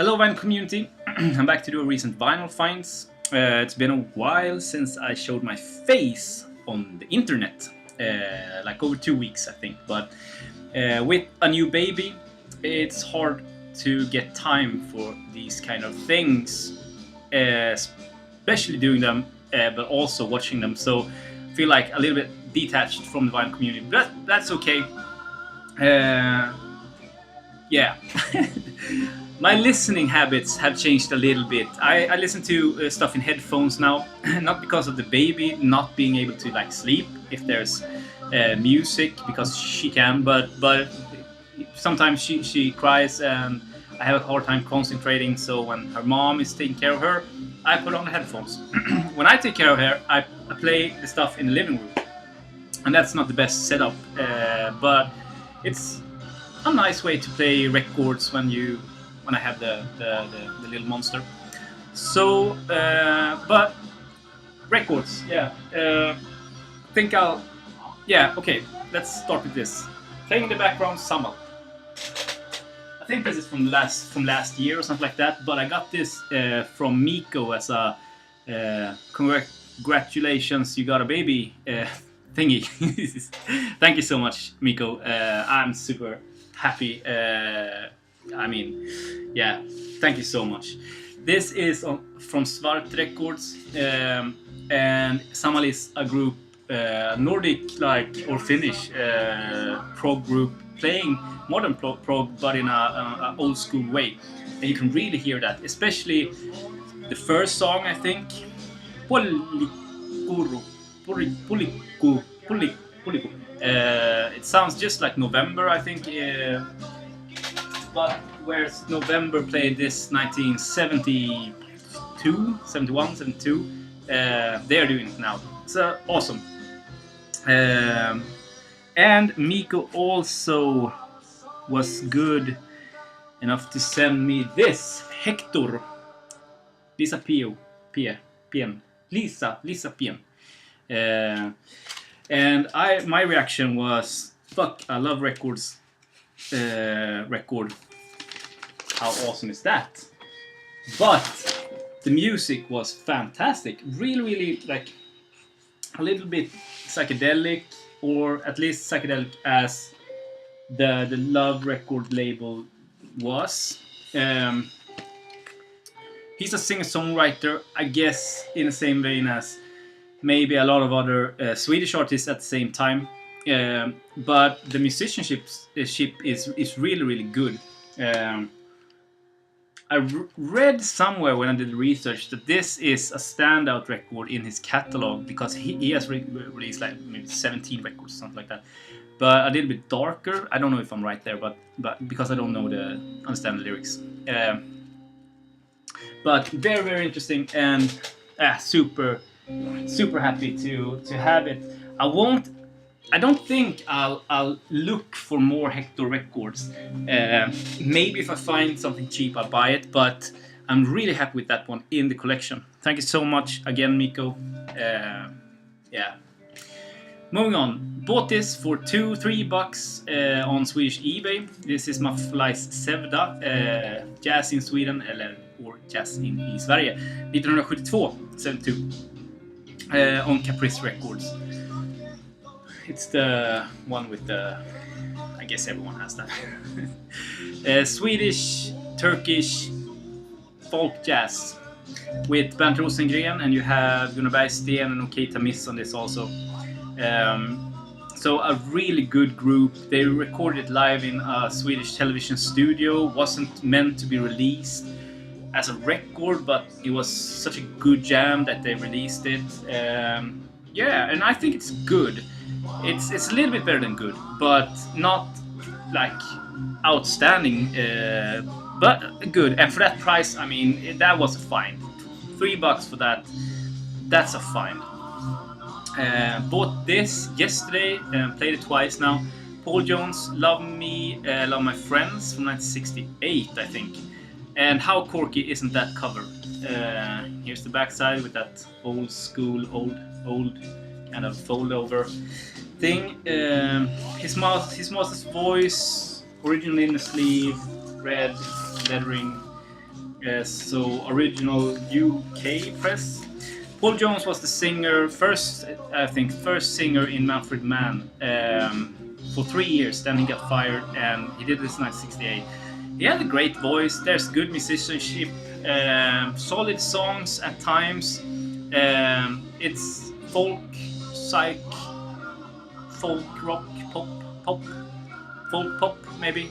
Hello Vinyl community, I'm back to do a recent vinyl finds. It's been a while since I showed my face on the internet, like over 2 weeks I think, but with a new baby it's hard to get time for these kind of things, especially doing them, but also watching them, so I feel like a little bit detached from the vinyl community, but that's okay. Yeah. My listening habits have changed a little bit. I listen to stuff in headphones now, not because of the baby not being able to like sleep if there's music, because she can, but sometimes she cries and I have a hard time concentrating, so when her mom is taking care of her, I put on the headphones. When I take care of her, I play the stuff in the living room, and that's not the best setup, but it's a nice way to play records when I have the little monster. So, but records, yeah. Think I'll, yeah. Okay, let's start with this. Playing in the background, Summer. I think this is from last year or something like that. But I got this from Miko as a congratulations, you got a baby thingy. Thank you so much, Miko. I'm super happy. I mean, yeah, thank you so much. This is from Svart Records, and Samal is a group, Nordic like or Finnish prog group playing modern prog, but in a old school way. And you can really hear that, especially the first song, I think. It sounds just like November, I think. But whereas November played this 1972, 71, 72, they are doing it now. It's awesome. And Miko also was good enough to send me this Hector, Lisa Pien, Lisa Pien. And my reaction was, fuck, I love records. Record, how awesome is that? But the music was fantastic, really like a little bit psychedelic, or at least psychedelic as the Love record label was. He's a singer-songwriter, I guess, in the same vein as maybe a lot of other Swedish artists at the same time. But the musicianship is really good. I read somewhere when I did research that this is a standout record in his catalog, because he has released like maybe 17 records, something like that. But a little bit darker. I don't know if I'm right there, but because I don't understand the lyrics. But very interesting, and super happy to have it. I don't think I'll look for more Hector records. Maybe if I find something cheap, I'll buy it. But I'm really happy with that one in the collection. Thank you so much again, Miko. Yeah. Moving on. Bought this for $2-3 on Swedish eBay. This is Maflais Sevda, Jazz in Sweden, or Jazz i Sverige, 1972, 72, on Caprice Records. It's the one with the, I guess everyone has that. Swedish, Turkish folk jazz with Bernt Rosengren, and you have Gunnar Bergsten and Okej Tamis on this also. So a really good group. They recorded it live in a Swedish television studio. Wasn't meant to be released as a record, but it was such a good jam that they released it. Yeah, and I think it's good. It's a little bit better than good, but not like outstanding, but good. And for that price, I mean, that was a find. $3 for that. That's a find. Bought this yesterday and played it twice now. Paul Jones, Love Me, Love My Friends from 1968, I think. And how corky isn't that cover? Here's the backside with that old school, old kind of fold over thing. His master's voice, originally in the sleeve, red lettering, So original UK press. Paul Jones was the singer, first singer in Manfred Mann for 3 years. Then he got fired, and he did this in 1968. He had a great voice. There's good musicianship, solid songs at times. It's folk, psych, folk rock, pop, folk pop maybe.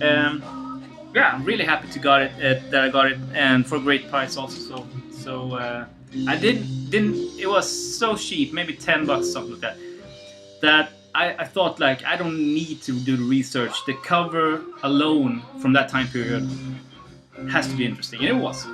Yeah, I'm really happy that I got it, and for a great price also. So I didn't. It was so cheap, maybe $10, something like that. That I thought like I don't need to do the research. The cover alone from that time period has to be interesting, and it was.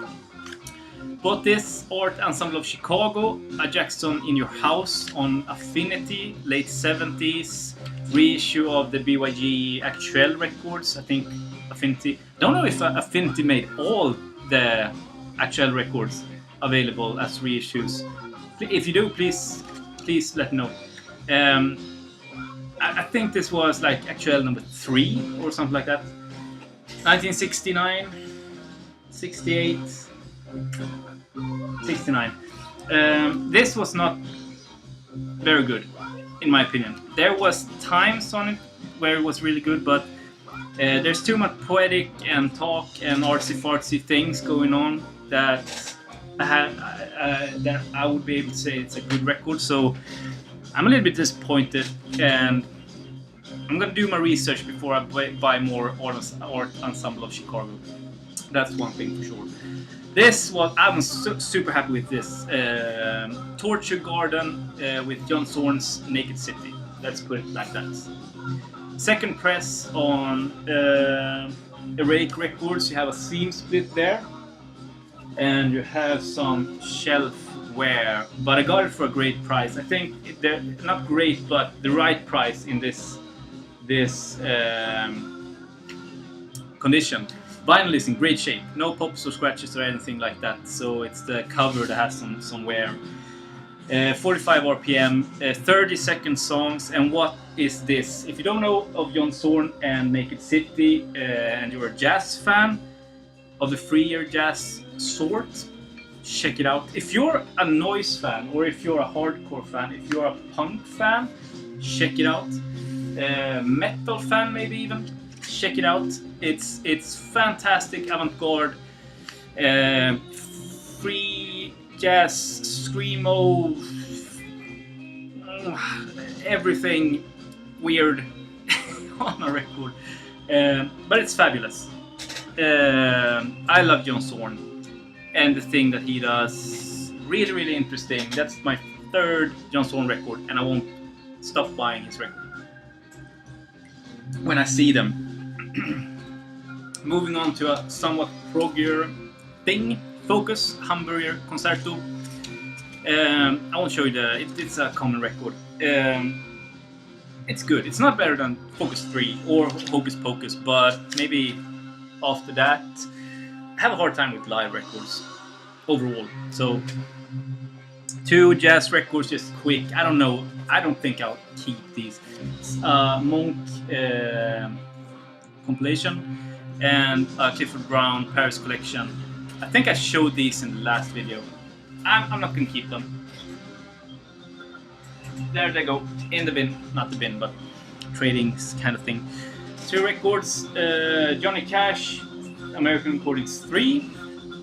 Bought this Art Ensemble of Chicago, a Jackson in Your House on Affinity, late 70s, reissue of the BYG Actual Records. I think Affinity. Don't know if Affinity made all the Actual Records available as reissues. If you do, please let me know. I think this was like Actual number 3 or something like that. 1969, 68, 69. This was not very good, in my opinion. There was times on it where it was really good, but there's too much poetic and talk and artsy-fartsy things going on that that I would be able to say it's a good record. So I'm a little bit disappointed, and I'm gonna do my research before I buy more Art Ensemble of Chicago. That's one thing for sure. I'm super happy with this. Torture Garden with John Zorn's Naked City. Let's put it like that. Second press on Heroic Records. You have a seam split there, and you have some shelfware. But I got it for a great price. I think they're not great, but the right price in this condition. Vinyl is in great shape, no pops or scratches or anything like that. So it's the cover that has some wear. 45 RPM, 30-second songs. And what is this? If you don't know of John Zorn and Naked City, and you're a jazz fan of the freer jazz sort, check it out. If you're a noise fan, or if you're a hardcore fan, if you're a punk fan, check it out. Metal fan maybe even, check it out. It's fantastic avant-garde, free jazz, screamo, everything weird on a record, but it's fabulous. I love John Zorn, and the thing that he does really interesting. That's my 3rd John Zorn record, and I won't stop buying his record when I see them. Moving on to a somewhat proggier thing, Focus Hamburger Concerto. I won't show you it's a common record. It's good. It's not better than Focus 3 or Hocus Pocus, but maybe after that, I have a hard time with live records overall. So 2 jazz records, just quick. I don't know. I don't think I'll keep these. Monk compilation and Clifford Brown Paris collection. I think I showed these in the last video. I'm not gonna keep them. There they go, in the bin. Not the bin, but trading kind of thing. 2 records, Johnny Cash, American Recordings 3,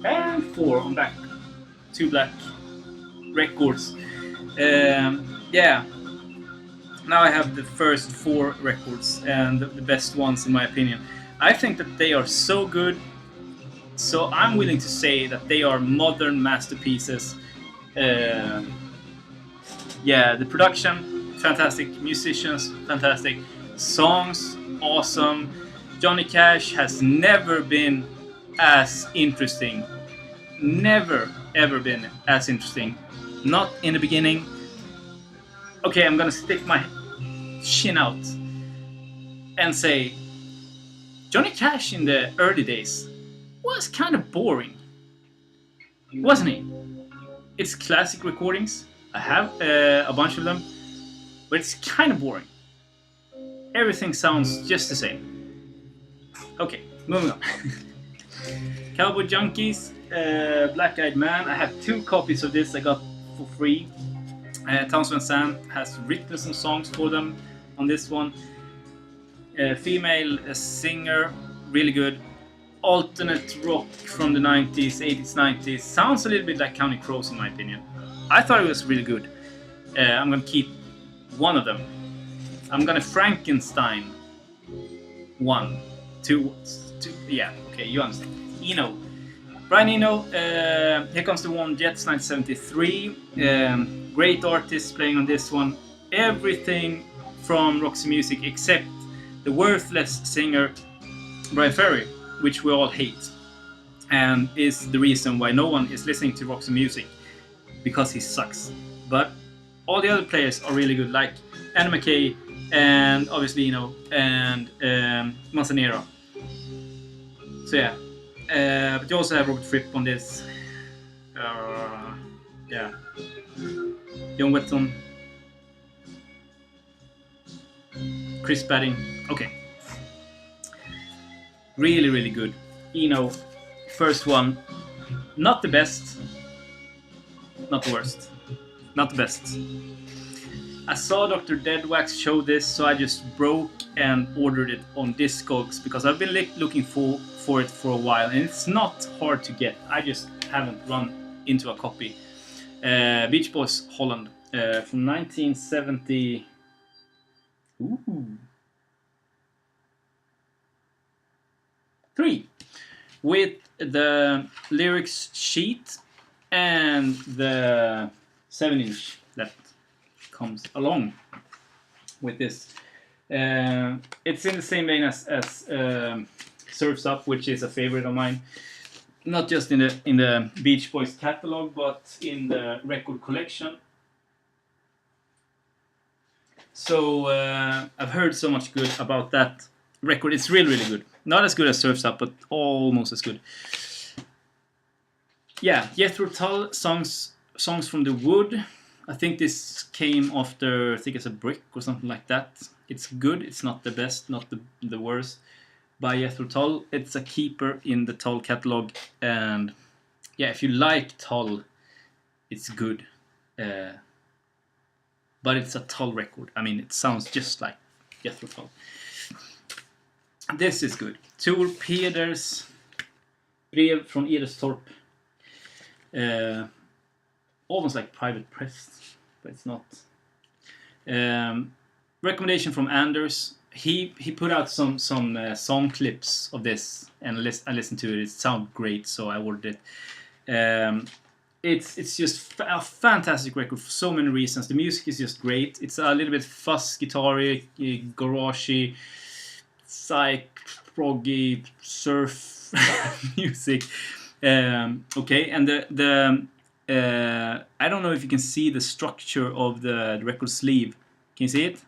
and 4 on back. 2 black records. Yeah. Now I have the first 4 records, and the best ones in my opinion. I think that they are so good, so I'm willing to say that they are modern masterpieces. Yeah, the production, fantastic. Musicians, fantastic. Songs, awesome. Johnny Cash has never been as interesting. Never, ever been as interesting. Not in the beginning. Okay, I'm gonna stick my chin out and say Johnny Cash in the early days was kind of boring, wasn't he? It's classic recordings. I have a bunch of them, but it's kind of boring. Everything sounds just the same. Okay, moving on. Cowboy Junkies, Black Eyed Man. I have 2 copies of this I got for free. Townsend Sam has written some songs for them on this one. Female singer, really good. Alternate rock from the 90s, 80s, 90s. Sounds a little bit like Counting Crows in my opinion. I thought it was really good. I'm gonna keep one of them. I'm gonna Frankenstein 1, 2, yeah, okay, you understand. Eno. Brian Eno, Here Comes the One, Jets 1973. Great artist playing on this one. Everything from Roxy Music except the worthless singer Brian Ferry, which we all hate, and is the reason why no one is listening to Roxy Music, because he sucks. But all the other players are really good, like Anna McKay and obviously and Manzanero. So yeah, but you also have Robert Fripp on this. Yeah, John Wetton, Chris Padding. Okay, really, really good. First one, not the best, not the worst, not the best. I saw Dr. Deadwax show this, so I just broke and ordered it on Discogs because I've been looking for it for a while, and it's not hard to get. I just haven't run into a copy. Beach Boys Holland from 1970. Ooh. 3, with the lyrics sheet and the 7-inch that comes along with this. It's in the same vein as Surf's Up, which is a favorite of mine. Not just in the Beach Boys catalog, but in the record collection. So I've heard so much good about that record. It's really, really good. Not as good as Surf's Up, but almost as good. Yeah, Jethro Tull, songs from the Wood. I think this came after, I think it's a Brick or something like that. It's good. It's not the best, not the worst. By Jethro Tull. It's a keeper in the Tull catalog, and yeah, if you like Tull, it's good. But it's a Tull record. I mean, it sounds just like Jethro Tull. This is good. Tor Peders Brev från Erestorp. Almost like private press, but it's not. Recommendation from Anders. He put out some song clips of this, and I listened to it. It sounded great, so I ordered it. It's just a fantastic record for so many reasons. The music is just great. It's a little bit fuzz guitar-y, garagey, psych, proggy, surf music. Okay, and the I don't know if you can see the structure of the record sleeve. Can you see it?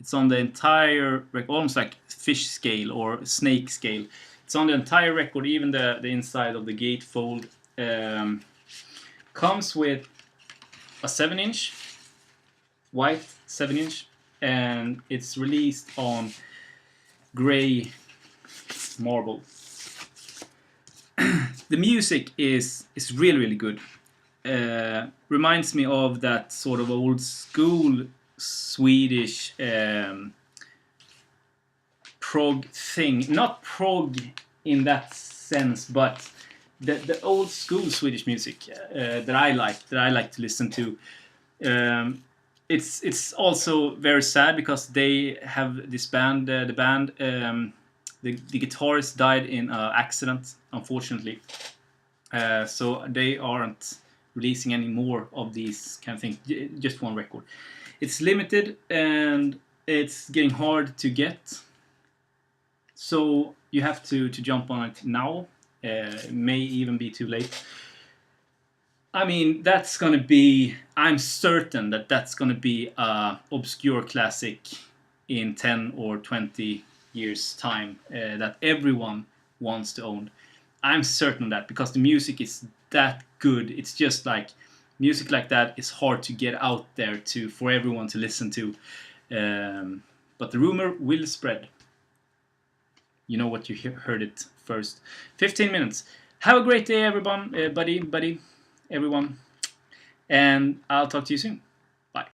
It's on the entire record, almost like fish scale or snake scale. It's on the entire record, even the inside of the gatefold. Comes with a 7-inch, white 7-inch, and it's released on gray marble. The music is really, really good. Reminds me of that sort of old school Swedish prog thing. Not prog in that sense, but the old school Swedish music that I like to listen to. It's also very sad because they have this band, the band. The guitarist died in an accident, unfortunately. So they aren't releasing any more of these kind of things. Just one record. It's limited and it's getting hard to get. So you have to jump on it now. It may even be too late. I mean, that's gonna be. I'm certain that's gonna be a obscure classic in 10 or 20 years' time that everyone wants to own. I'm certain of that because the music is that good. It's just like music like that is hard to get out there for everyone to listen to. But the rumor will spread. you know what, you heard it first. 15 minutes. Have a great day, everyone, buddy, everyone, and I'll talk to you soon.